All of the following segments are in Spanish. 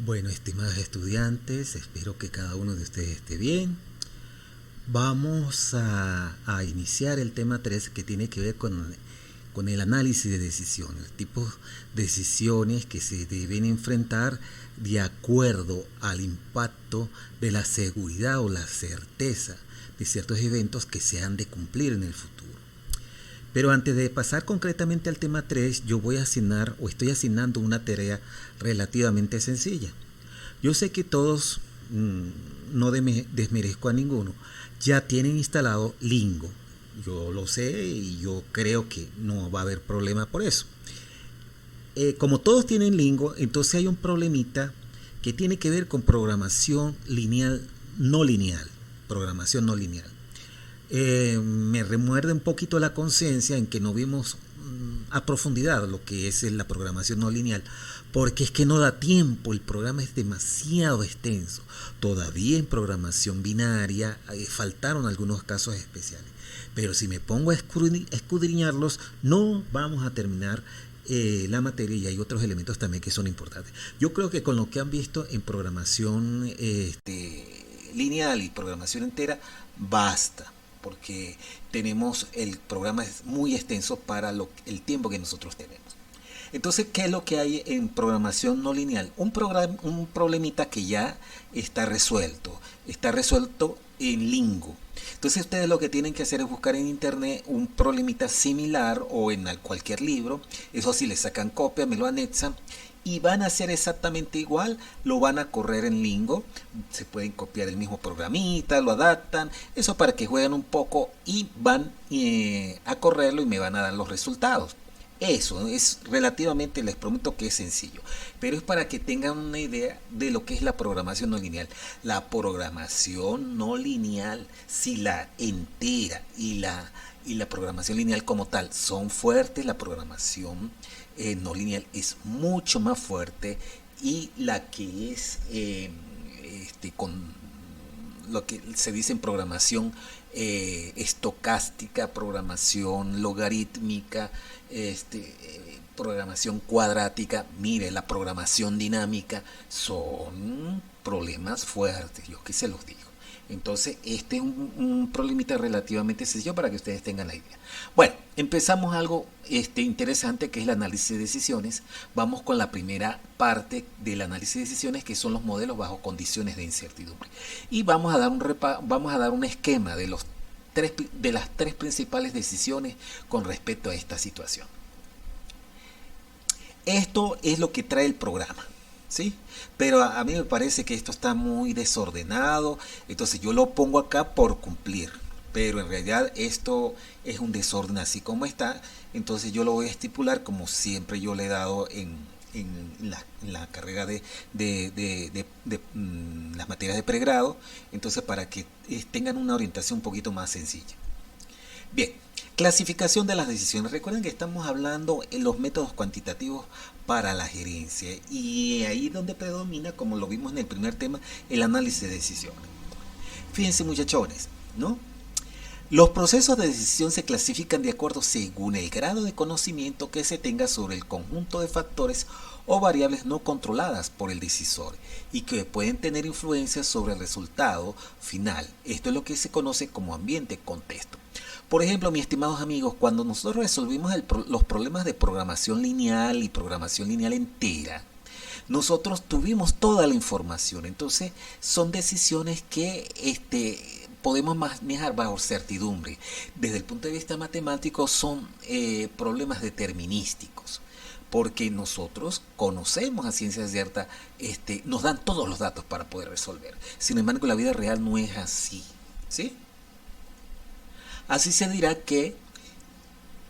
Bueno, estimados estudiantes, espero que cada uno de ustedes esté bien. Vamos a iniciar el tema 3 que tiene que ver con el análisis de decisiones, tipos de decisiones que se deben enfrentar de acuerdo al impacto de la seguridad o la certeza de ciertos eventos que se han de cumplir en el futuro. Pero antes de pasar concretamente al tema 3, yo voy a asignar o estoy asignando una tarea relativamente sencilla. Yo sé que todos, no desmerezco a ninguno, ya tienen instalado Lingo. Yo lo sé y yo creo que no va a haber problema por eso. Como todos tienen Lingo, entonces hay un problemita que tiene que ver con programación lineal, no lineal. Programación no lineal. Me remuerde un poquito la conciencia en que no vimos a profundidad lo que es la programación no lineal, porque es que no da tiempo, el programa es demasiado extenso. Todavía en programación binaria faltaron algunos casos especiales, pero si me pongo a escudriñarlos no vamos a terminar la materia, y hay otros elementos también que son importantes. Yo creo que con lo que han visto en programación lineal y programación entera basta, porque tenemos el programa es muy extenso para el tiempo que nosotros tenemos. Entonces, ¿qué es lo que hay en programación no lineal? Un problemita que ya está resuelto en Lingo. Entonces ustedes lo que tienen que hacer es buscar en internet un problemita similar o en cualquier libro. Eso sí, le sacan copia, me lo anexan y van a hacer exactamente igual, lo van a correr en Lingo, se pueden copiar el mismo programita, lo adaptan, eso para que jueguen un poco y van a correrlo y me van a dar los resultados. Eso es relativamente, les prometo que es sencillo, pero es para que tengan una idea de lo que es la programación no lineal. La programación no lineal, si la entera y la programación lineal como tal son fuertes, la programación no lineal es mucho más fuerte, y la que es con lo que se dice en programación estocástica, programación logarítmica, programación cuadrática, mire, la programación dinámica, son problemas fuertes, yo que se los digo. Entonces, este es un problemita relativamente sencillo para que ustedes tengan la idea. Bueno, empezamos algo interesante, que es el análisis de decisiones. Vamos con la primera parte del análisis de decisiones, que son los modelos bajo condiciones de incertidumbre. Y vamos a dar un esquema de las tres principales decisiones con respecto a esta situación. Esto es lo que trae el programa, ¿sí? Pero a mí me parece que esto está muy desordenado, entonces yo lo pongo acá por cumplir, pero en realidad esto es un desorden así como está. Entonces yo lo voy a estipular como siempre yo le he dado en la carrera de las materias de pregrado, entonces para que tengan una orientación un poquito más sencilla. Bien, clasificación de las decisiones. Recuerden que estamos hablando en los métodos cuantitativos para la gerencia, y ahí donde predomina, como lo vimos en el primer tema, el análisis de decisiones. Fíjense, muchachones, ¿no? Los procesos de decisión se clasifican de acuerdo según el grado de conocimiento que se tenga sobre el conjunto de factores o variables no controladas por el decisor y que pueden tener influencia sobre el resultado final. Esto es lo que se conoce como ambiente, contexto. Por ejemplo, mis estimados amigos, cuando nosotros resolvimos los problemas de programación lineal y programación lineal entera, nosotros tuvimos toda la información. Entonces, son decisiones que podemos manejar bajo certidumbre. Desde el punto de vista matemático, son problemas determinísticos, porque nosotros conocemos a ciencia cierta, nos dan todos los datos para poder resolver. Sin embargo, la vida real no es así, ¿sí? Así se dirá que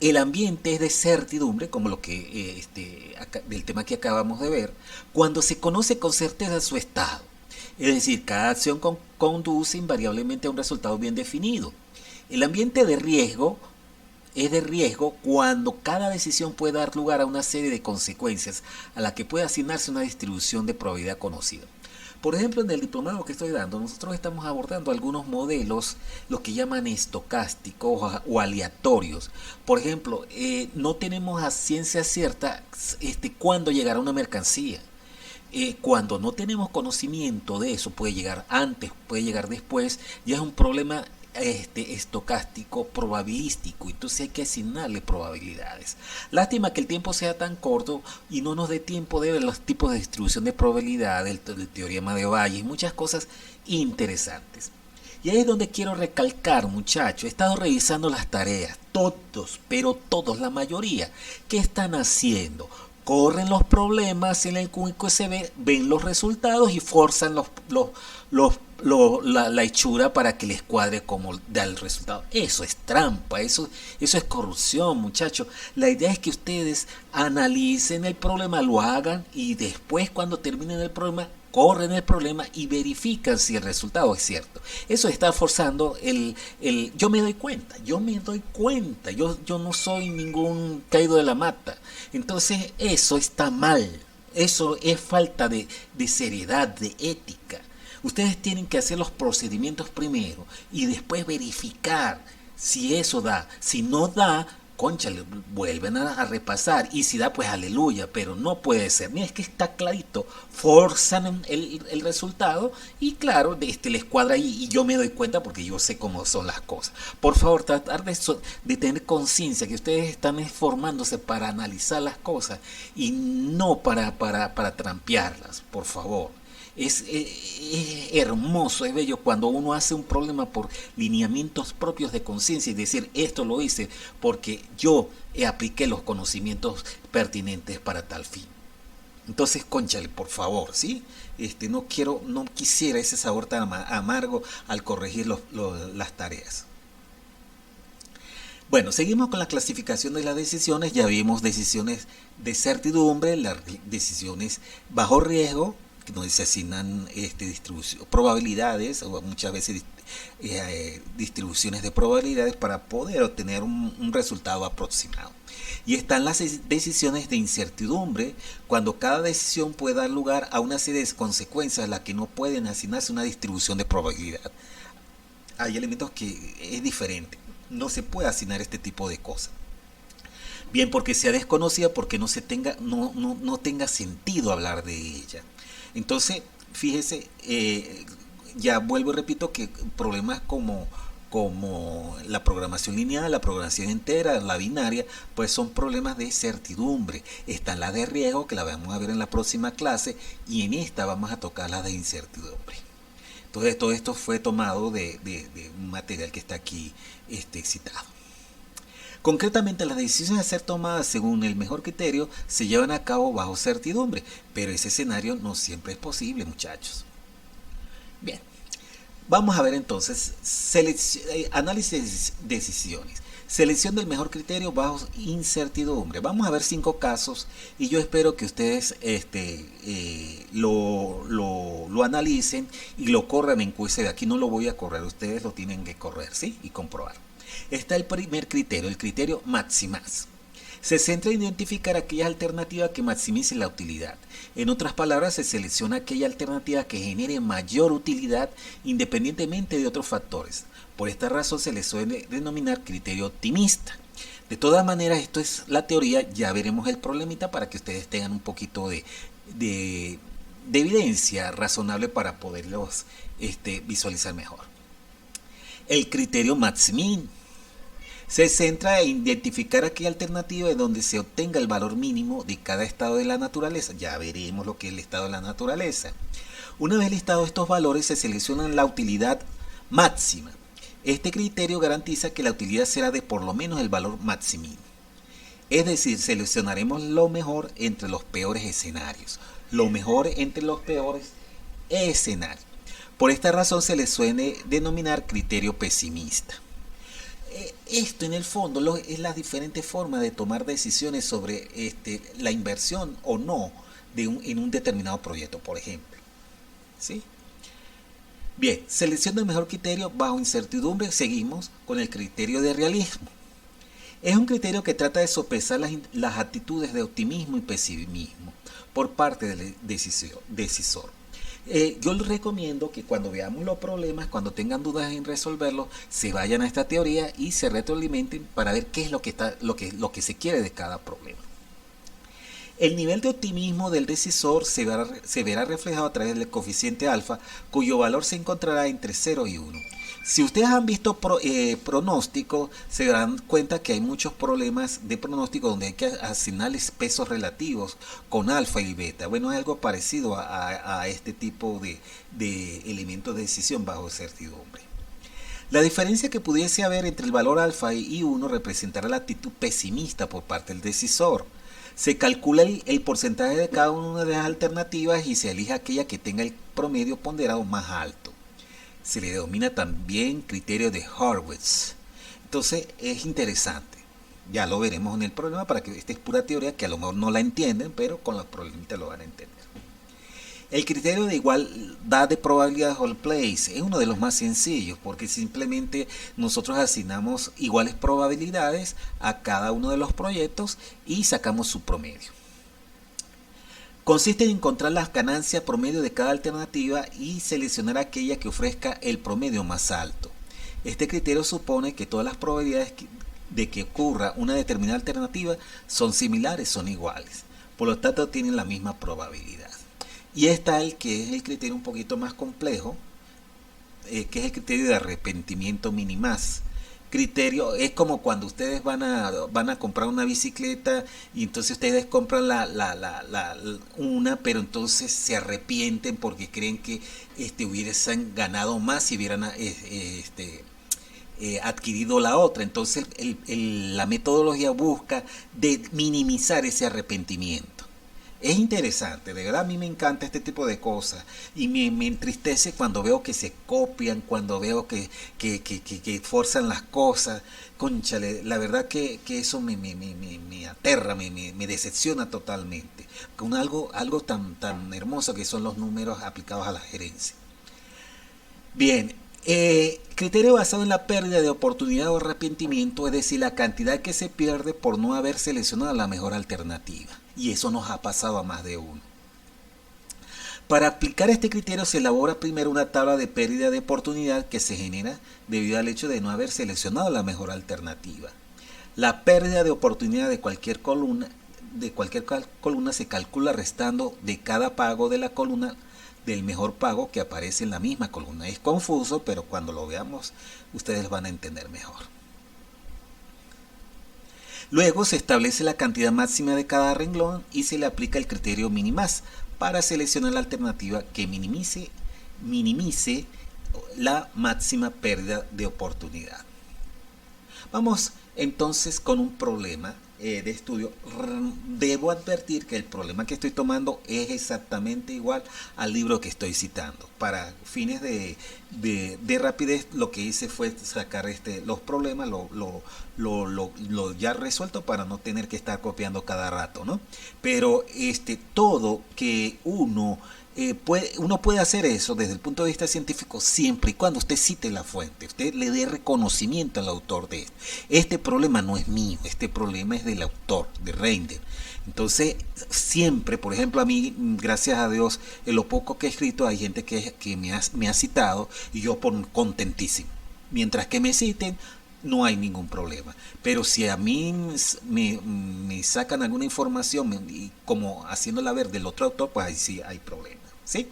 el ambiente es de certidumbre, como lo que del tema que acabamos de ver, cuando se conoce con certeza su estado. Es decir, cada acción conduce invariablemente a un resultado bien definido. El ambiente de riesgo es de riesgo cuando cada decisión puede dar lugar a una serie de consecuencias a la que puede asignarse una distribución de probabilidad conocida. Por ejemplo, en el diplomado que estoy dando, nosotros estamos abordando algunos modelos, los que llaman estocásticos o aleatorios. Por ejemplo, no tenemos a ciencia cierta cuándo llegará una mercancía. Cuando no tenemos conocimiento de eso, puede llegar antes, puede llegar después, ya es un problema estocástico probabilístico, entonces hay que asignarle probabilidades. Lástima que el tiempo sea tan corto y no nos dé tiempo de ver los tipos de distribución de probabilidades, el teorema de Bayes, muchas cosas interesantes. Y ahí es donde quiero recalcar, muchachos, he estado revisando las tareas, todos, pero todos, la mayoría. ¿Qué están haciendo? Corren los problemas en el QSB, ven los resultados y forzan la hechura para que les cuadre como da el resultado. Eso es trampa, eso es corrupción, muchachos. La idea es que ustedes analicen el problema, lo hagan y después cuando terminen el problema corren el problema y verifican si el resultado es cierto. Eso está forzando yo me doy cuenta, yo no soy ningún caído de la mata. Entonces eso está mal, eso es falta de seriedad, de ética. Ustedes tienen que hacer los procedimientos primero y después verificar si eso da. Si no da, conchale, vuelven a repasar y si da, pues aleluya, pero no puede ser. Mira, es que está clarito, forzan el resultado y claro, les cuadra ahí y yo me doy cuenta porque yo sé cómo son las cosas. Por favor, tratar de tener conciencia que ustedes están formándose para analizar las cosas y no para trampearlas, por favor. Es hermoso, es bello cuando uno hace un problema por lineamientos propios de conciencia y decir esto lo hice porque yo apliqué los conocimientos pertinentes para tal fin. Entonces, cónchale, por favor, ¿sí? No quisiera ese sabor tan amargo al corregir las tareas. Bueno, seguimos con la clasificación de las decisiones. Ya vimos decisiones de certidumbre, las decisiones bajo riesgo, donde se asignan probabilidades o muchas veces distribuciones de probabilidades para poder obtener un resultado aproximado. Y están las decisiones de incertidumbre, cuando cada decisión puede dar lugar a una serie de consecuencias a las que no pueden asignarse una distribución de probabilidad. Hay elementos que es diferente, no se puede asignar este tipo de cosas. Bien porque sea desconocida, porque no tenga sentido hablar de ella. Entonces, fíjese, ya vuelvo y repito que problemas como la programación lineal, la programación entera, la binaria, pues son problemas de certidumbre. Están las de riesgo, que la vamos a ver en la próxima clase, y en esta vamos a tocar las de incertidumbre. Entonces, todo esto fue tomado de un material que está aquí citado. Concretamente, las decisiones a ser tomadas según el mejor criterio se llevan a cabo bajo certidumbre, pero ese escenario no siempre es posible, muchachos. Bien, vamos a ver entonces análisis de decisiones. Selección del mejor criterio bajo incertidumbre. Vamos a ver 5 casos y yo espero que ustedes lo analicen y lo corran en QSD. Aquí no lo voy a correr, ustedes lo tienen que correr, ¿sí? Y comprobar. Está el primer criterio, el criterio maximaz. Se centra en identificar aquellas alternativas que maximicen la utilidad. En otras palabras, se selecciona aquella alternativa que genere mayor utilidad independientemente de otros factores. Por esta razón se le suele denominar criterio optimista. De todas maneras, esto es la teoría, ya veremos el problemita para que ustedes tengan un poquito de evidencia razonable para poderlos visualizar mejor. El criterio maximin. Se centra en identificar aquella alternativa en donde se obtenga el valor mínimo de cada estado de la naturaleza. Ya veremos lo que es el estado de la naturaleza. Una vez listados estos valores, se selecciona la utilidad máxima. Este criterio garantiza que la utilidad será de por lo menos el valor máximo. Es decir, seleccionaremos lo mejor entre los peores escenarios. Lo mejor entre los peores escenarios. Por esta razón se le suele denominar criterio pesimista. Esto en el fondo es las diferentes formas de tomar decisiones sobre la inversión o no en un determinado proyecto, por ejemplo. ¿Sí? Bien, selección del mejor criterio bajo incertidumbre. Seguimos con el criterio de realismo. Es un criterio que trata de sopesar las actitudes de optimismo y pesimismo por parte del decisor. Yo les recomiendo que cuando veamos los problemas, cuando tengan dudas en resolverlos, se vayan a esta teoría y se retroalimenten para ver qué es lo que se quiere de cada problema. El nivel de optimismo del decisor se verá reflejado a través del coeficiente alfa, cuyo valor se encontrará entre 0 y 1. Si ustedes han visto pronósticos, se darán cuenta que hay muchos problemas de pronóstico donde hay que asignarles pesos relativos con alfa y beta. Bueno, es algo parecido a este tipo de elementos de decisión bajo certidumbre. La diferencia que pudiese haber entre el valor alfa y 1 representará la actitud pesimista por parte del decisor. Se calcula el porcentaje de cada una de las alternativas y se elige aquella que tenga el promedio ponderado más alto. Se le denomina también criterio de Hurwitz. Entonces es interesante. Ya lo veremos en el problema, para que esta es pura teoría que a lo mejor no la entienden, pero con los problemitas lo van a entender. El criterio de igualdad de probabilidad whole place es uno de los más sencillos, porque simplemente nosotros asignamos iguales probabilidades a cada uno de los proyectos y sacamos su promedio. Consiste en encontrar las ganancias promedio de cada alternativa y seleccionar aquella que ofrezca el promedio más alto. Este criterio supone que todas las probabilidades de que ocurra una determinada alternativa son similares, son iguales. Por lo tanto, tienen la misma probabilidad. Y está el que es el criterio un poquito más complejo, que es el criterio de arrepentimiento minimaz. Criterio es como cuando ustedes van a comprar una bicicleta y entonces ustedes compran una, pero entonces se arrepienten porque creen que hubiesen ganado más si hubieran adquirido la otra. Entonces la metodología busca de minimizar ese arrepentimiento. Es interesante, de verdad a mí me encanta este tipo de cosas y me entristece cuando veo que se copian, cuando veo que forzan las cosas. Cónchale, la verdad que eso me aterra, me decepciona totalmente, con algo tan hermoso que son los números aplicados a la gerencia. Bien, criterio basado en la pérdida de oportunidad o arrepentimiento, es decir, la cantidad que se pierde por no haber seleccionado la mejor alternativa. Y eso nos ha pasado a más de uno. Para aplicar este criterio se elabora primero una tabla de pérdida de oportunidad que se genera debido al hecho de no haber seleccionado la mejor alternativa. La pérdida de oportunidad de cualquier columna se calcula restando de cada pago de la columna del mejor pago que aparece en la misma columna. Es confuso, pero cuando lo veamos ustedes van a entender mejor. Luego se establece la cantidad máxima de cada renglón y se le aplica el criterio minimaz para seleccionar la alternativa que minimice la máxima pérdida de oportunidad. Vamos entonces con un problema de estudio. Debo advertir que el problema que estoy tomando es exactamente igual al libro que estoy citando. Para fines de rapidez, lo que hice fue sacar los problemas, lo ya resuelto para no tener que estar copiando cada rato, ¿no? Pero todo que uno puede hacer eso desde el punto de vista científico siempre y cuando usted cite la fuente, usted le dé reconocimiento al autor de esto. Este problema no es mío, este problema es del autor, de Reinders. Entonces, siempre, por ejemplo, a mí, gracias a Dios, en lo poco que he escrito, hay gente que me ha citado y yo contentísimo. Mientras que me citen, no hay ningún problema. Pero si a mí me sacan alguna información y como haciéndola ver del otro autor, pues ahí sí hay problema, ¿sí?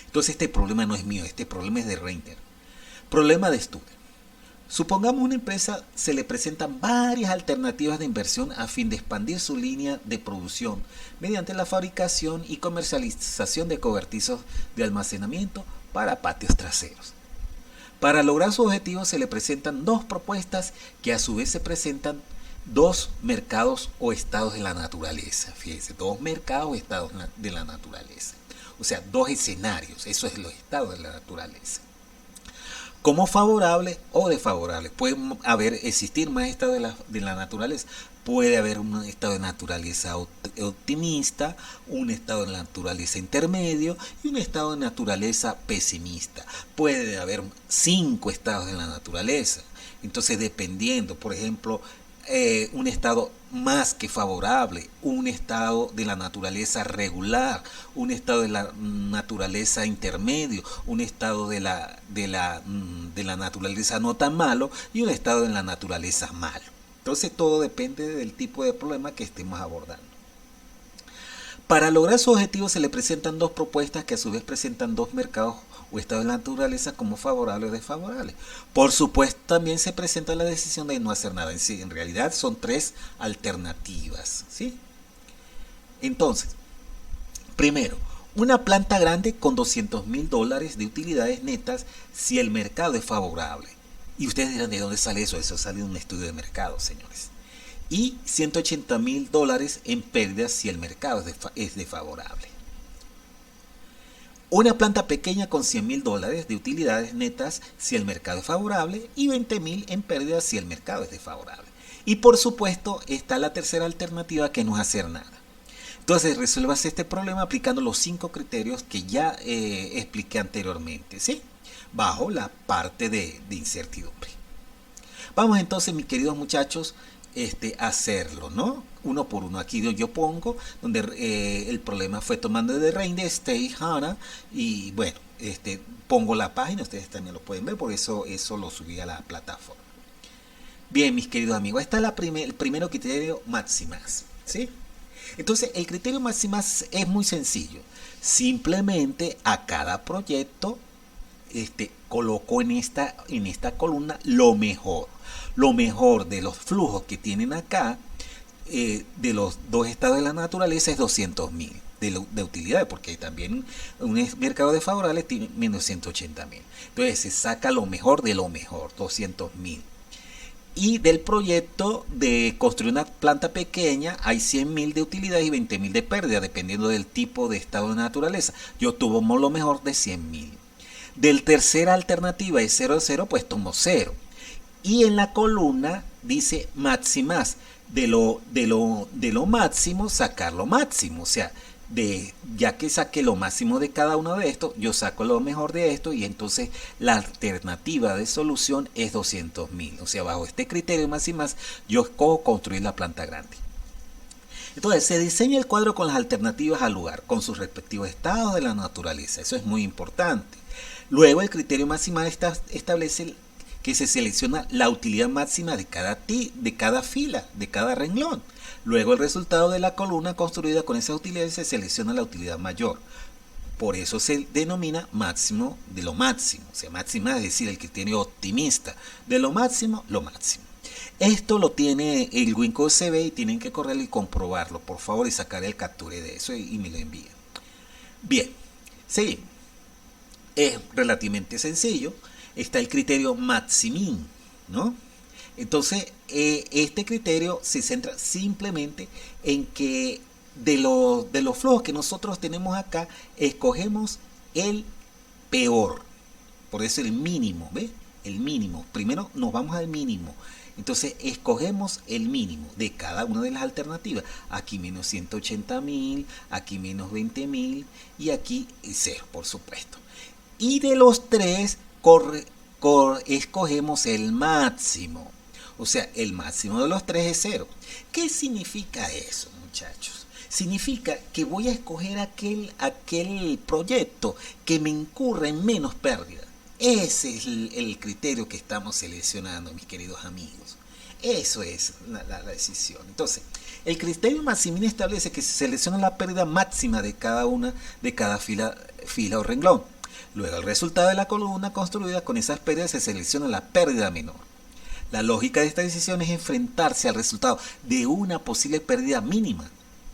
Entonces este problema no es mío, este problema es de Reinders. Problema de estudio. Supongamos una empresa se le presentan varias alternativas de inversión a fin de expandir su línea de producción mediante la fabricación y comercialización de cobertizos de almacenamiento para patios traseros. Para lograr su objetivo se le presentan dos propuestas que a su vez se presentan dos mercados o estados de la naturaleza. Fíjense, dos mercados o estados de la naturaleza. O sea, dos escenarios, eso es los estados de la naturaleza. Como favorable o desfavorable. Puede existir más estados de la naturaleza. Puede haber un estado de naturaleza optimista, un estado de naturaleza intermedio y un estado de naturaleza pesimista. Puede haber 5 estados de la naturaleza. Entonces, dependiendo, por ejemplo, un estado más que favorable, un estado de la naturaleza regular, un estado de la naturaleza intermedio, un estado de la naturaleza no tan malo y un estado de la naturaleza malo. Entonces todo depende del tipo de problema que estemos abordando. Para lograr su objetivo se le presentan dos propuestas que a su vez presentan dos mercados o estados de la naturaleza como favorables o desfavorables. Por supuesto, también se presenta la decisión de no hacer nada. En realidad son tres alternativas, ¿sí? Entonces, primero, una planta grande con $200,000 de utilidades netas si el mercado es favorable. Y ustedes dirán, ¿de dónde sale eso? Eso sale de un estudio de mercado, señores. Y $180,000 en pérdidas si el mercado es desfavorable. Una planta pequeña con $100,000 de utilidades netas si el mercado es favorable y $20,000 en pérdidas si el mercado es desfavorable. Y por supuesto está la tercera alternativa, que no es hacer nada. Entonces resuelvas este problema aplicando los 5 criterios que ya expliqué anteriormente, ¿sí? Bajo la parte de incertidumbre. Vamos entonces, mis queridos muchachos, a hacerlo, ¿no? Uno por uno. Aquí yo pongo donde el problema fue tomando de Rain de Stay HANA, y bueno, pongo la página, ustedes también lo pueden ver, por eso lo subí a la plataforma. Bien, mis queridos amigos, está el primero criterio Maximas, ¿sí? Entonces, el criterio Maximas es muy sencillo. Simplemente a cada proyecto coloco en esta columna lo mejor de los flujos que tienen acá, de los dos estados de la naturaleza, es 200,000 de utilidad, porque también un mercado desfavorable tiene menos 180,000. Entonces se saca lo mejor de lo mejor, 200,000. Y del proyecto de construir una planta pequeña hay 100,000 de utilidad y 20,000 de pérdida, dependiendo del tipo de estado de naturaleza. Yo tomo lo mejor de 100,000. Del tercera alternativa es 0,0, pues tomo 0. Y en la columna dice máximas, de lo máximo sacar lo máximo. O sea, ya que saqué lo máximo de cada uno de estos, yo saco lo mejor de esto, y entonces la alternativa de solución es 200,000. O sea, bajo este criterio máximas, yo escojo construir la planta grande. Entonces, se diseña el cuadro con las alternativas al lugar, con sus respectivos estados de la naturaleza. Eso es muy importante. Luego, el criterio máxima establece que se selecciona la utilidad máxima de cada fila, de cada renglón. Luego, el resultado de la columna construida con esas utilidades se selecciona la utilidad mayor. Por eso se denomina máximo de lo máximo. O sea, máxima es decir, el criterio optimista. De lo máximo, lo máximo. Esto lo tiene el Wincode CB y tienen que correrlo y comprobarlo, por favor, y sacar el capture de eso y me lo envían. Bien, seguimos. Es relativamente sencillo. Está el criterio Maximin, ¿no? Entonces, este criterio se centra simplemente en que de los flujos que nosotros tenemos acá, escogemos el peor. Por eso el mínimo, ¿ves? El mínimo. Primero nos vamos al mínimo. Entonces, escogemos el mínimo de cada una de las alternativas. Aquí menos 180,000, aquí menos 20,000 y aquí 0, por supuesto. Y de los tres, escogemos el máximo. O sea, el máximo de los tres es 0. ¿Qué significa eso, muchachos? Significa que voy a escoger aquel proyecto que me incurra en menos pérdida. Ese es el criterio que estamos seleccionando, mis queridos amigos. Eso es la decisión. Entonces, el criterio Maximin establece que se selecciona la pérdida máxima de cada fila o renglón. Luego, el resultado de la columna construida con esas pérdidas se selecciona la pérdida menor. La lógica de esta decisión es enfrentarse al resultado de una posible pérdida mínima.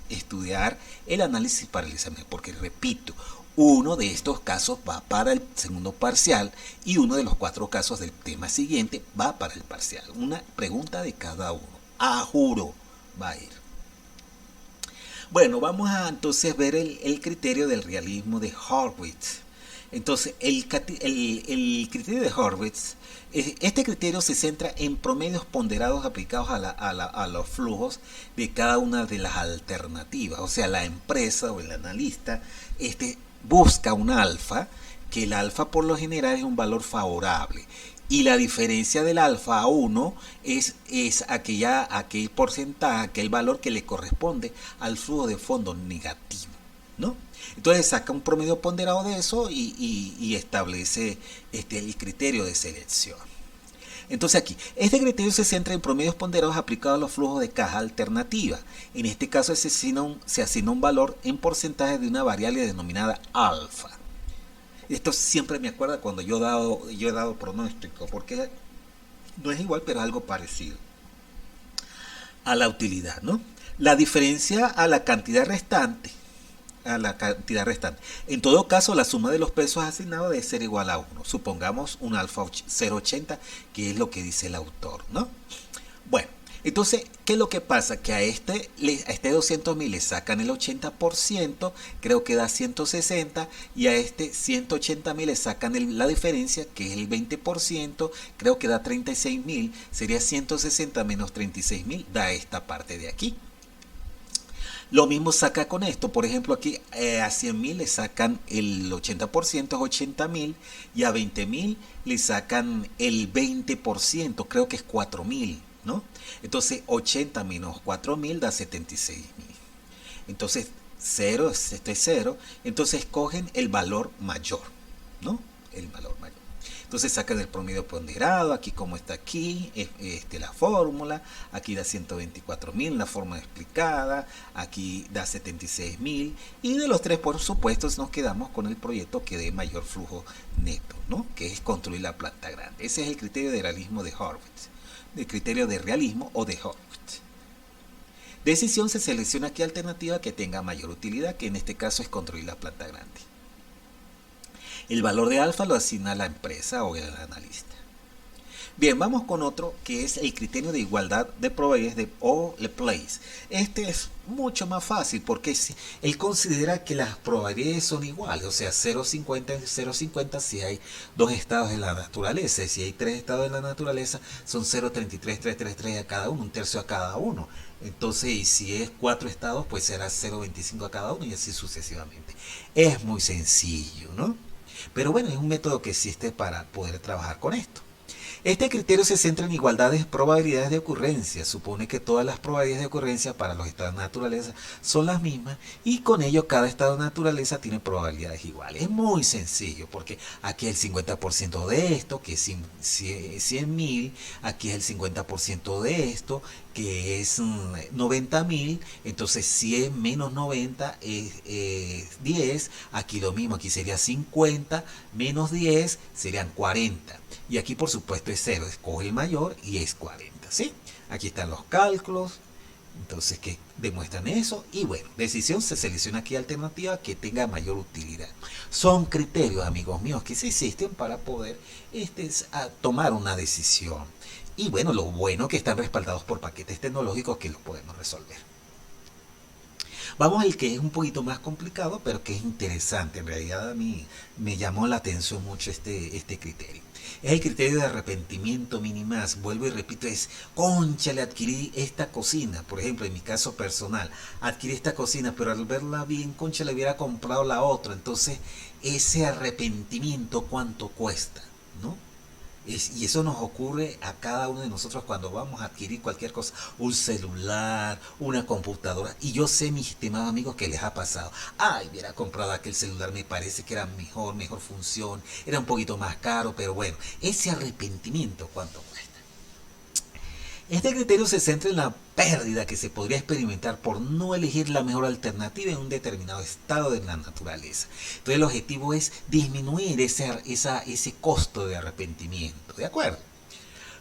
Estudiar el análisis para el examen, porque repito, uno de estos casos va para el segundo parcial y uno de los 4 casos del tema siguiente va para el parcial. Una pregunta de cada uno. Juro, va a ir. Bueno, vamos a entonces ver el criterio del realismo de Horwitz. Entonces, el criterio de Horwitz, este criterio se centra en promedios ponderados aplicados a los flujos de cada una de las alternativas. O sea, la empresa o el analista busca un alfa, que el alfa por lo general es un valor favorable. Y la diferencia del alfa a 1 es aquel porcentaje, aquel valor que le corresponde al flujo de fondo negativo, ¿no? Entonces saca un promedio ponderado de eso y establece el criterio de selección. Entonces aquí, este criterio se centra en promedios ponderados aplicados a los flujos de caja alternativa. En este caso se asigna un valor en porcentaje de una variable denominada alfa. Esto siempre me acuerda cuando yo he dado pronóstico, porque no es igual, pero es algo parecido a la utilidad, ¿no? La diferencia a la cantidad restante. En todo caso, la suma de los pesos asignados debe ser igual a 1. Supongamos un alfa 0,80, que es lo que dice el autor, ¿no? Bueno, entonces, ¿qué es lo que pasa? Que a este 200.000 le sacan el 80%, creo que da 160, y a este 180.000 le sacan la diferencia, que es el 20%, creo que da 36.000, sería 160 menos 36.000, da esta parte de aquí. Lo mismo saca con esto, por ejemplo aquí a 100.000 le sacan el 80%, es 80.000, y a 20.000 le sacan el 20%, creo que es 4.000, ¿no? Entonces 80 menos 4.000 da 76.000. Entonces 0, este es 0, entonces cogen el valor mayor, ¿no? El valor mayor. Entonces sacan el promedio ponderado, aquí como está aquí, la fórmula, aquí da 124.000, la forma explicada, aquí da 76.000, y de los tres, por supuesto, nos quedamos con el proyecto que dé mayor flujo neto, ¿no? Que es construir la planta grande. Ese es el criterio de realismo de Horvitz, el criterio de realismo o de Horvitz. Decisión, se selecciona aquí alternativa que tenga mayor utilidad, que en este caso es construir la planta grande. El valor de alfa lo asigna la empresa o el analista. Bien, vamos con otro que es el criterio de igualdad de probabilidades o Laplace. Este es mucho más fácil porque él considera que las probabilidades son iguales, o sea, 0,50 en 0,50 si hay dos estados de la naturaleza, y si hay tres estados de la naturaleza son 0,33 a cada uno, un tercio a cada uno. Entonces, y si es 4 estados, pues será 0,25 a cada uno y así sucesivamente. Es muy sencillo, ¿no? Pero bueno, es un método que existe para poder trabajar con esto. Este criterio se centra en igualdad de probabilidades de ocurrencia. Supone que todas las probabilidades de ocurrencia para los estados de naturaleza son las mismas y con ello cada estado de naturaleza tiene probabilidades iguales. Es muy sencillo porque aquí es el 50% de esto, que es 100.000, aquí es el 50% de esto, que es 90.000, entonces 100 menos 90 es 10, aquí lo mismo, aquí sería 50 menos 10 serían 40, y aquí por supuesto es 0, escoge el mayor y es 40, ¿sí? Aquí están los cálculos, entonces que demuestran eso, y bueno, decisión, se selecciona aquí alternativa que tenga mayor utilidad. Son criterios, amigos míos, que se existen para poder tomar una decisión. Y bueno, lo bueno que están respaldados por paquetes tecnológicos que los podemos resolver. Vamos al que es un poquito más complicado, pero que es interesante. En realidad a mí me llamó la atención mucho este criterio. Es el criterio de arrepentimiento minimaz. Vuelvo y repito, es, cónchale, adquirí esta cocina. Por ejemplo, en mi caso personal, adquirí esta cocina, pero al verla bien, cónchale, hubiera comprado la otra. Entonces, ese arrepentimiento, ¿cuánto cuesta? ¿No? Y eso nos ocurre a cada uno de nosotros cuando vamos a adquirir cualquier cosa, un celular, una computadora. Y yo sé, mis estimados amigos, que les ha pasado. Ay, hubiera comprado aquel celular, me parece que era mejor función, era un poquito más caro, pero bueno, ese arrepentimiento, ¿cuánto cuesta? Este criterio se centra en la pérdida que se podría experimentar por no elegir la mejor alternativa en un determinado estado de la naturaleza. Entonces el objetivo es disminuir ese costo de arrepentimiento, ¿de acuerdo?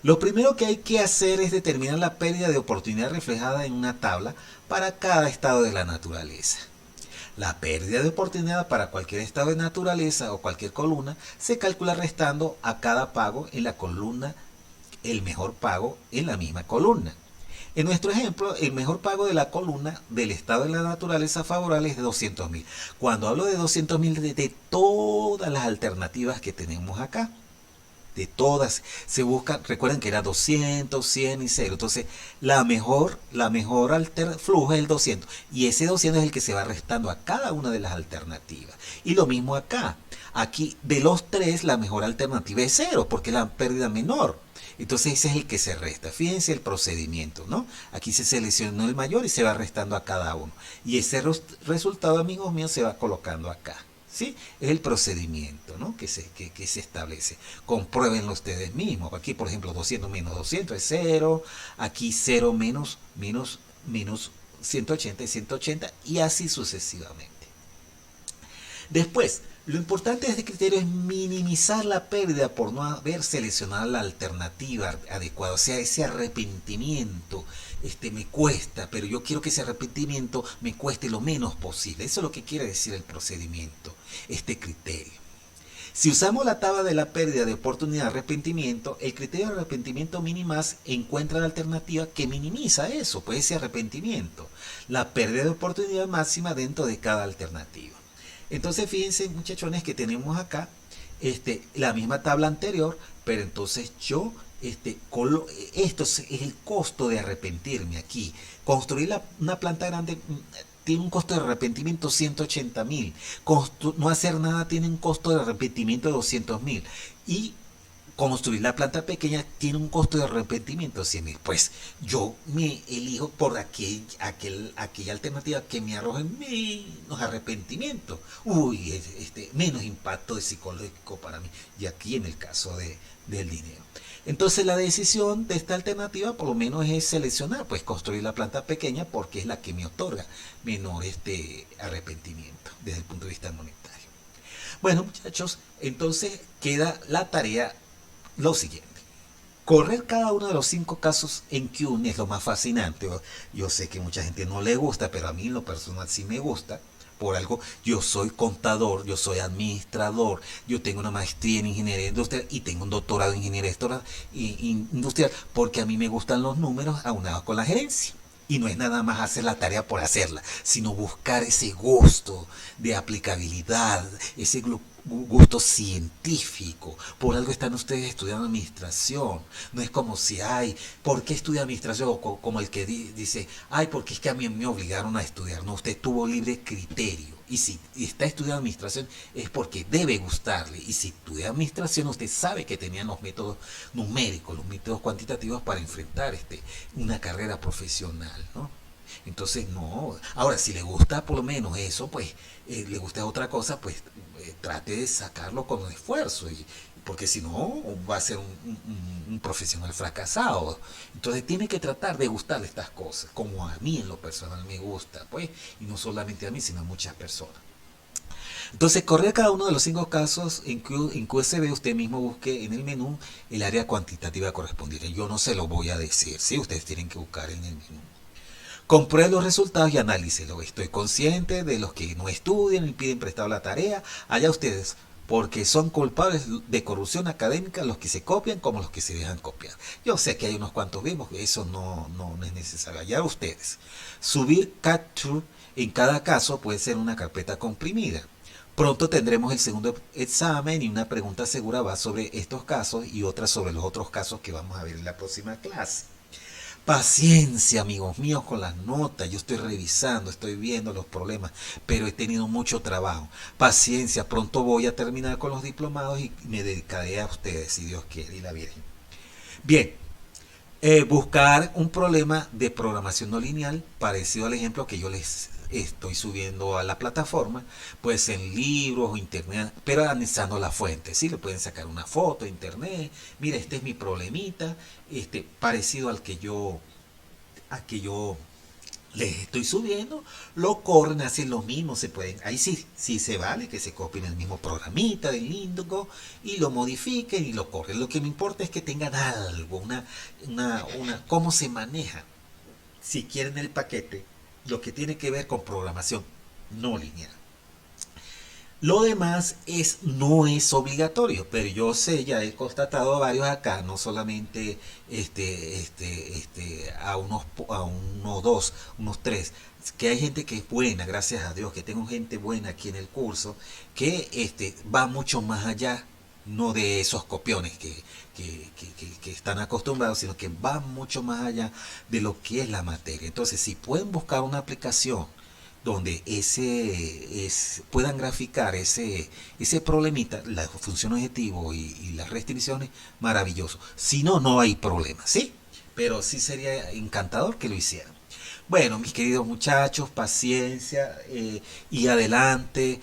Lo primero que hay que hacer es determinar la pérdida de oportunidad reflejada en una tabla para cada estado de la naturaleza. La pérdida de oportunidad para cualquier estado de naturaleza o cualquier columna se calcula restando a cada pago en la columna el mejor pago en la misma columna. En nuestro ejemplo, el mejor pago de la columna del estado de la naturaleza favorable es de 200.000. Cuando hablo de 200.000, de todas las alternativas que tenemos acá, de todas, se buscan, recuerden que era 200, 100 y 0. Entonces, la mejor flujo es el 200. Y ese 200 es el que se va restando a cada una de las alternativas. Y lo mismo acá. Aquí, de los tres, la mejor alternativa es 0, porque es la pérdida menor. Entonces ese es el que se resta. Fíjense el procedimiento, ¿no? Aquí se seleccionó el mayor y se va restando a cada uno. Y ese resultado, amigos míos, se va colocando acá. ¿sí? Es el procedimiento, ¿no? que se establece. Compruébenlo ustedes mismos. Aquí, por ejemplo, 200 menos 200 es 0. Aquí 0 menos 180 es 180 y así sucesivamente. Después, lo importante de este criterio es minimizar la pérdida por no haber seleccionado la alternativa adecuada. O sea, ese arrepentimiento me cuesta, pero yo quiero que ese arrepentimiento me cueste lo menos posible. Eso es lo que quiere decir el procedimiento, este criterio. Si usamos la tabla de la pérdida de oportunidad de arrepentimiento, el criterio de arrepentimiento minimaz encuentra la alternativa que minimiza eso, pues ese arrepentimiento, la pérdida de oportunidad máxima dentro de cada alternativa. Entonces fíjense, muchachones, que tenemos acá la misma tabla anterior, pero entonces yo esto es el costo de arrepentirme aquí. Construir una planta grande tiene un costo de arrepentimiento 180.000. No hacer nada tiene un costo de arrepentimiento de 200.000. Y construir la planta pequeña tiene un costo de arrepentimiento de 100.000. Pues yo me elijo por aquella alternativa que me arroje menos arrepentimiento. Uy, menos impacto de psicológico para mí. Y aquí en el caso del dinero. Entonces la decisión de esta alternativa por lo menos es seleccionar, pues construir la planta pequeña porque es la que me otorga menor arrepentimiento desde el punto de vista monetario. Bueno, muchachos, entonces queda la tarea lo siguiente. Correr cada uno de los 5 casos en Q es lo más fascinante. Yo sé que mucha gente no le gusta, pero a mí en lo personal sí me gusta. Por algo, yo soy contador, yo soy administrador, yo tengo una maestría en ingeniería industrial y tengo un doctorado en ingeniería industrial porque a mí me gustan los números aunados con la gerencia. Y no es nada más hacer la tarea por hacerla, sino buscar ese gusto de aplicabilidad, ese gusto científico. Por algo están ustedes estudiando administración. No es como si, ay, ¿por qué estudia administración? O como el que dice, ay, porque es que a mí me obligaron a estudiar. No, usted tuvo libre criterio. Y si está estudiando administración es porque debe gustarle. Y si estudia administración, usted sabe que tenían los métodos numéricos, los métodos cuantitativos para enfrentar una carrera profesional, ¿no? Entonces, no. Ahora, si le gusta por lo menos eso, pues, le gusta otra cosa, pues, trate de sacarlo con esfuerzo. Porque si no, va a ser un profesional fracasado. Entonces, tiene que tratar de gustarle estas cosas, como a mí en lo personal me gusta, pues, y no solamente a mí, sino a muchas personas. Entonces, correr cada uno de los 5 casos en QSB, usted mismo busque en el menú el área cuantitativa correspondiente. Yo no se lo voy a decir, ¿sí? Ustedes tienen que buscar en el menú. Compruebe los resultados y analícelo. Estoy consciente de los que no estudian y piden prestado la tarea. Allá ustedes, porque son culpables de corrupción académica los que se copian como los que se dejan copiar. Yo sé que hay unos cuantos vivos, eso no es necesario. Allá ustedes. Subir capture en cada caso puede ser una carpeta comprimida. Pronto tendremos el segundo examen y una pregunta segura va sobre estos casos y otra sobre los otros casos que vamos a ver en la próxima clase. Paciencia, amigos míos, con las notas. Yo estoy revisando, estoy viendo los problemas, pero he tenido mucho trabajo. Paciencia, pronto voy a terminar con los diplomados y me dedicaré a ustedes, si Dios quiere, y la Virgen. Bien, buscar un problema de programación no lineal, parecido al ejemplo que yo les estoy subiendo a la plataforma, pues en libros o internet, pero analizando la fuente, ¿sí? Le pueden sacar una foto de internet, mira, este es mi problemita, parecido al que yo les estoy subiendo, lo corren, hacen lo mismo, se pueden, ahí sí se vale que se copien el mismo programita del Indigo y lo modifiquen y lo corren. Lo que me importa es que tengan algo, cómo se maneja, si quieren el paquete, lo que tiene que ver con programación no lineal. Lo demás no es obligatorio, pero yo sé, ya he constatado a varios acá, no solamente a unos 2, unos 3, que hay gente que es buena, gracias a Dios, que tengo gente buena aquí en el curso, que va mucho más allá, no de esos copiones que están acostumbrados, sino que va mucho más allá de lo que es la materia. Entonces, si pueden buscar una aplicación donde puedan graficar ese problemita, la función objetivo y las restricciones, maravilloso. Si no, no hay problema, ¿sí? Pero sí sería encantador que lo hicieran. Bueno, mis queridos muchachos, paciencia y adelante.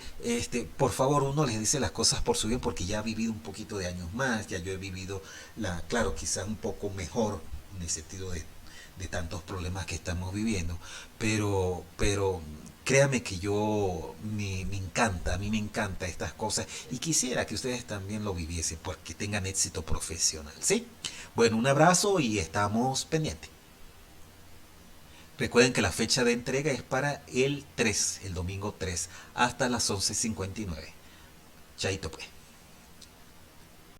Por favor, uno les dice las cosas por su bien porque ya ha vivido un poquito de años más, ya yo he vivido, claro, quizás un poco mejor en el sentido de tantos problemas que estamos viviendo, pero créame que me encanta, a mí me encanta estas cosas y quisiera que ustedes también lo viviesen porque tengan éxito profesional, ¿sí? Bueno, un abrazo y estamos pendientes. Recuerden que la fecha de entrega es para el 3, el domingo 3, hasta las 11:59. Chaito pues.